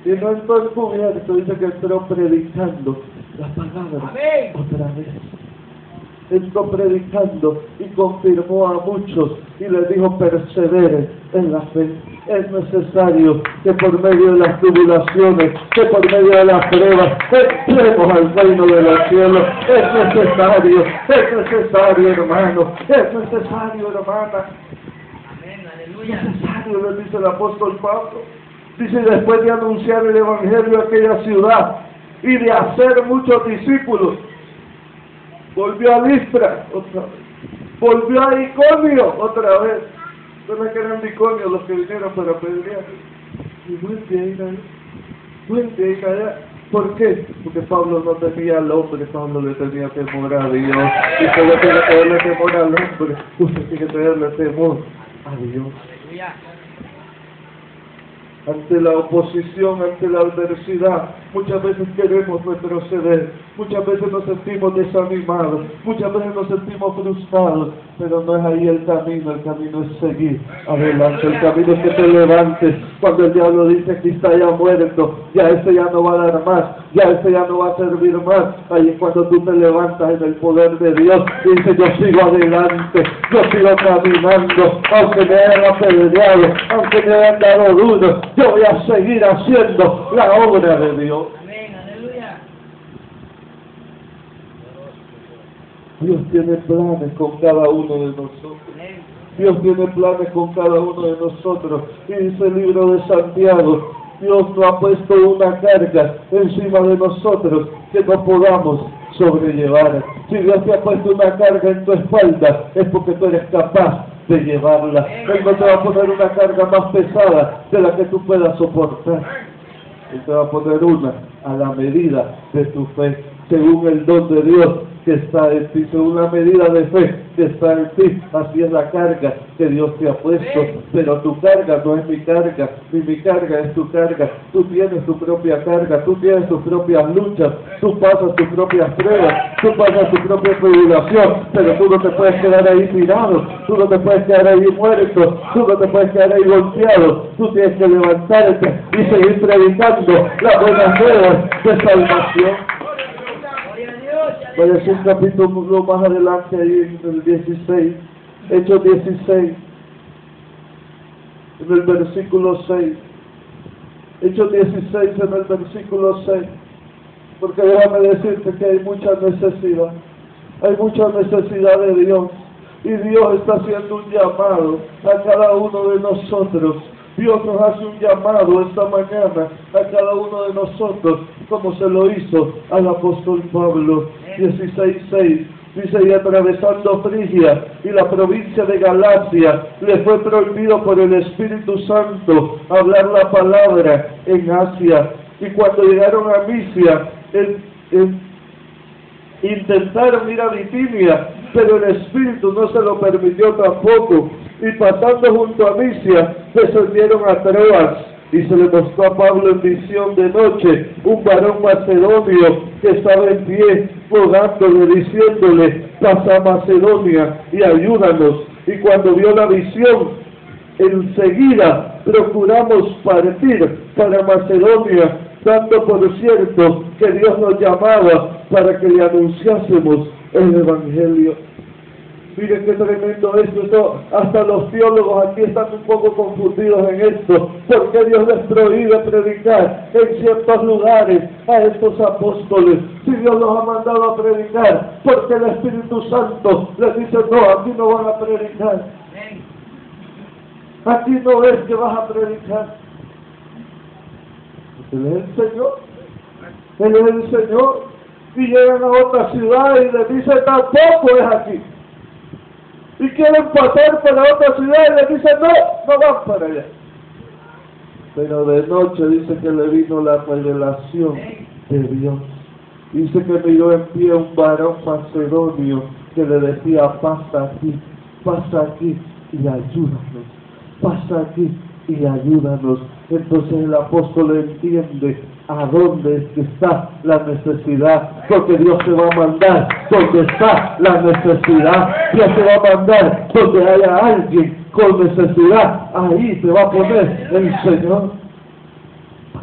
Y no estoy cubierto, dice que entró predicando la palabra. Amén. Otra vez. Entró predicando y confirmó a muchos y les dijo: perseveren en la fe. Es necesario que por medio de las tribulaciones, que por medio de las pruebas, entremos al reino de los cielos. Es necesario, hermano, es necesario, hermana. Amén, Es aleluya. necesario, le dice el apóstol Pablo. Dice: después de anunciar el evangelio a aquella ciudad y de hacer muchos discípulos, volvió a Listra otra vez, volvió a Iconio otra vez. ¿Sabes que eran de Iconio los que vinieron para apedrear? Y vuelve a ir allá, vuelve a ir allá. ¿Por qué? Porque Pablo no tenía al hombre, Pablo le tenía temor a Dios. Y usted no tiene que tenerle temor al hombre, usted tiene que tenerle temor a Dios. Aleluya. Ante la oposición, ante la adversidad, muchas veces queremos retroceder, muchas veces nos sentimos desanimados, muchas veces nos sentimos frustrados, pero no es ahí el camino es seguir adelante, el camino es que te levantes. Cuando el diablo dice: aquí está ya muerto, ya ese ya no va a dar más, ya ese ya no va a servir más, ahí es cuando tú te levantas en el poder de Dios y dices: yo sigo adelante, yo sigo caminando, aunque me hayan apedreado, aunque me hayan dado duro, yo voy a seguir haciendo la obra de Dios. Amén, aleluya. Dios tiene planes con cada uno de nosotros. Amén. Dios tiene planes con cada uno de nosotros. Y dice el libro de Santiago: Dios no ha puesto una carga encima de nosotros que no podamos sobrellevar. Si Dios te ha puesto una carga en tu espalda, es porque tú eres capaz de llevarla. Él no te va a poner una carga más pesada de la que tú puedas soportar. Él te va a poner una a la medida de tu fe, según el don de Dios que está en ti, según la medida de fe que está en ti. Así es la carga que Dios te ha puesto, pero tu carga no es mi carga, ni mi carga es tu carga. Tú tienes tu propia carga, tú tienes tus propias luchas, tú pasas tus propias pruebas, tú pasas tu propia tribulación, pero tú no te puedes quedar ahí tirado, tú no te puedes quedar ahí muerto, tú no te puedes quedar ahí golpeado. Tú tienes que levantarte y seguir predicando las buenas nuevas de salvación. Vaya a ser un capítulo más adelante, ahí en el 16, Hechos 16, en el versículo 6. Hechos 16, en el versículo 6. Porque déjame decirte que hay mucha necesidad de Dios. Y Dios está haciendo un llamado a cada uno de nosotros. Dios nos hace un llamado esta mañana a cada uno de nosotros, como se lo hizo al apóstol Pablo. 16:6 dice: y atravesando Frigia y la provincia de Galacia, le fue prohibido por el Espíritu Santo hablar la palabra en Asia. Y cuando llegaron a Misia, intentaron ir a Bitinia, pero el Espíritu no se lo permitió tampoco. Y pasando junto a Misia, descendieron a Troas, y se le mostró a Pablo en visión de noche un varón macedonio que estaba en pie, rogándole, diciéndole: pasa a Macedonia y ayúdanos. Y cuando vio la visión, enseguida procuramos partir para Macedonia, dando por cierto que Dios nos llamaba para que le anunciásemos el Evangelio. Miren qué tremendo esto. Hasta los teólogos aquí están un poco confundidos en esto. ¿Por qué Dios les prohíbe predicar en ciertos lugares a estos apóstoles? Si Dios los ha mandado a predicar, porque el Espíritu Santo les dice: no, aquí no van a predicar. Aquí no es que vas a predicar. Él es el Señor. Él es el Señor. Y llegan a otra ciudad y les dice: tampoco es aquí. Y quieren pasar para otra ciudad y les dicen: no van para allá. Pero de noche dice que le vino la revelación de Dios. Dice que miró en pie un varón macedonio que le decía: pasa aquí y ayúdanos. Pasa aquí y ayúdanos. Entonces el apóstol entiende a dónde es que está la necesidad, porque Dios se va a mandar donde está la necesidad. Dios se va a mandar donde haya alguien con necesidad, ahí se va a poner el Señor.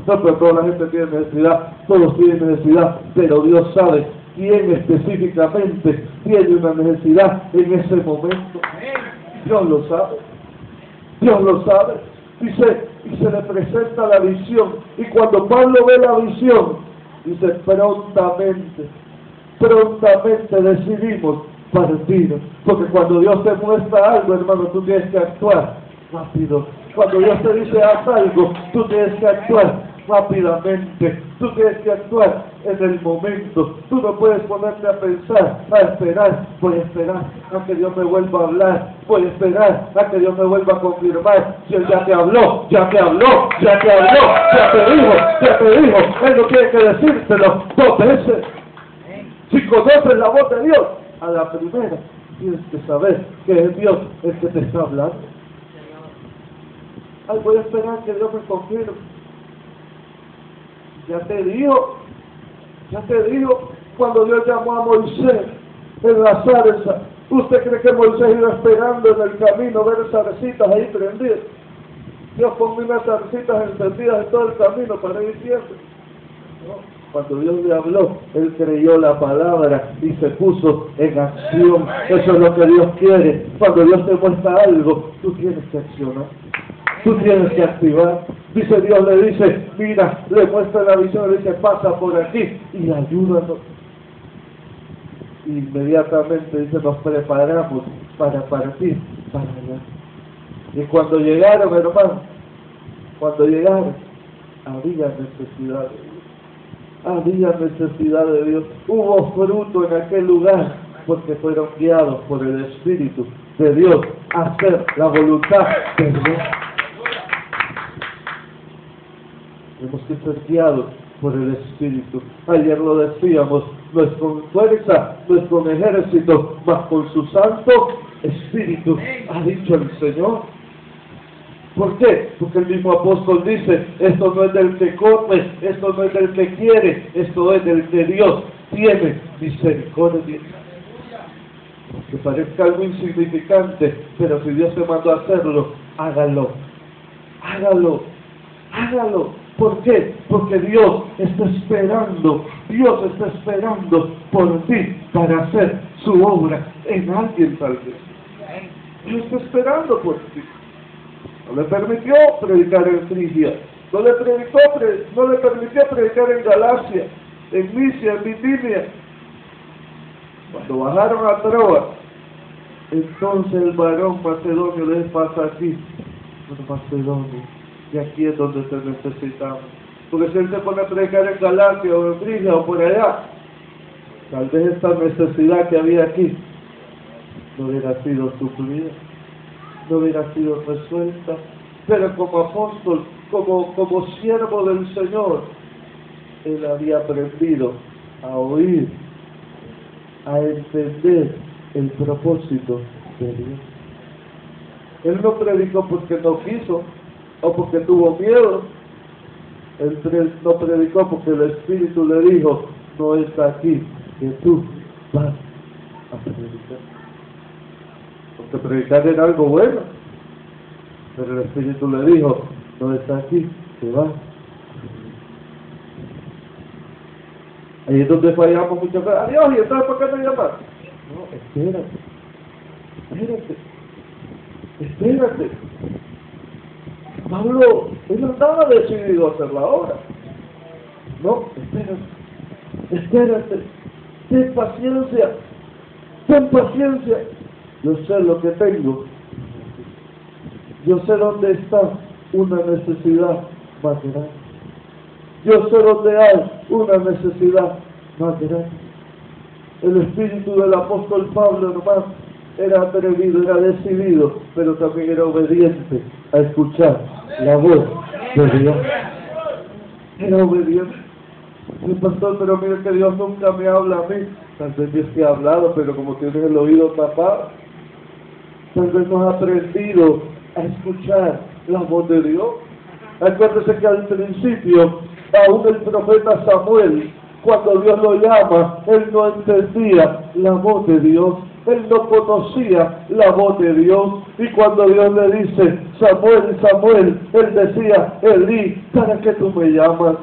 no, pero toda la gente tiene necesidad, todos tienen necesidad, pero Dios sabe quién específicamente tiene una necesidad en ese momento. Dios lo sabe, Dios lo sabe. Dice, y se le presenta la visión, y cuando Pablo ve la visión, dice, prontamente decidimos partir, porque cuando Dios te muestra algo, hermano, tú tienes que actuar rápido. Cuando Dios te dice haz algo, tú tienes que actuar rápidamente, tú tienes que actuar en el momento. Tú no puedes ponerte a pensar, a esperar, voy a esperar a que Dios me vuelva a hablar, voy a esperar a que Dios me vuelva a confirmar. Si Él ya te habló, ya te habló, ya te habló, ya te dijo, Él no tiene que decírtelo 2 veces. Si conoces la voz de Dios, a la primera tienes que saber que es Dios el que te está hablando. Ay, voy a esperar que Dios me confirme. Ya te dijo, cuando Dios llamó a Moisés en la zarza, ¿usted cree que Moisés iba esperando en el camino ver zarcitas ahí prendidas? Dios ponía unas zarcitas encendidas en todo el camino para ir siempre. No. Cuando Dios le habló, él creyó la palabra y se puso en acción. Eso es lo que Dios quiere. Cuando Dios te muestra algo, tú tienes que accionar. Tú tienes que activar. Dice Dios, le dice, mira, le muestra la visión, le dice, pasa por aquí y ayúdanos. Inmediatamente, dice, nos preparamos para partir para allá. Y cuando llegaron, hermanos, había necesidad de Dios. Había necesidad de Dios. Hubo fruto en aquel lugar porque fueron guiados por el Espíritu de Dios a hacer la voluntad de Dios. Tenemos que ser guiados por el Espíritu. Ayer lo decíamos, no es con fuerza, no es con ejército, mas con su Santo Espíritu, ha dicho el Señor. ¿Por qué? Porque el mismo apóstol dice, esto no es del que come, esto no es del que quiere, esto es del que Dios tiene misericordia. Que parezca algo insignificante, pero si Dios te mandó a hacerlo, hágalo. ¿Por qué? Porque Dios está esperando por ti para hacer su obra en alguien tal vez. Dios está esperando por ti. No le permitió predicar en Frigia, no le permitió predicar en Galacia, en Misia, en Bitinia. Cuando bajaron a Troas, entonces el varón macedonio les pasa aquí, Macedonia, y aquí es donde te necesitamos. Porque si él se pone a predicar en Galacia o en Frigia o por allá, tal vez esta necesidad que había aquí no hubiera sido suplida, no hubiera sido resuelta. Pero como apóstol, como siervo del Señor, él había aprendido a oír, a entender el propósito de Dios. Él no predicó porque no quiso o porque tuvo miedo. Él no predicó porque el Espíritu le dijo, no es aquí que tú vas a predicar. Porque predicar era algo bueno, pero el Espíritu le dijo, no es aquí que vas a predicar. Ahí es donde fallamos muchas veces. Adiós, ¿y entonces por qué me llamas? No, espérate. Pablo, él no estaba decidido a hacer la obra. No, espérate. Ten paciencia. Yo sé lo que tengo. Yo sé dónde está una necesidad más grande. Yo sé dónde hay una necesidad más grande. El espíritu del apóstol Pablo, hermano, era atrevido, era decidido, pero también era obediente a escuchar la voz de Dios. Era obediente. Mi pastor, pero mire que Dios nunca me habla a mí. Tal vez Dios te ha hablado, pero como tienes el oído tapado, tal vez no has aprendido a escuchar la voz de Dios. Acuérdese que al principio, aún el profeta Samuel, cuando Dios lo llama, él no entendía la voz de Dios. Él no conocía la voz de Dios. Y cuando Dios le dice, Samuel, Samuel, él decía, Elí, ¿para qué tú me llamas?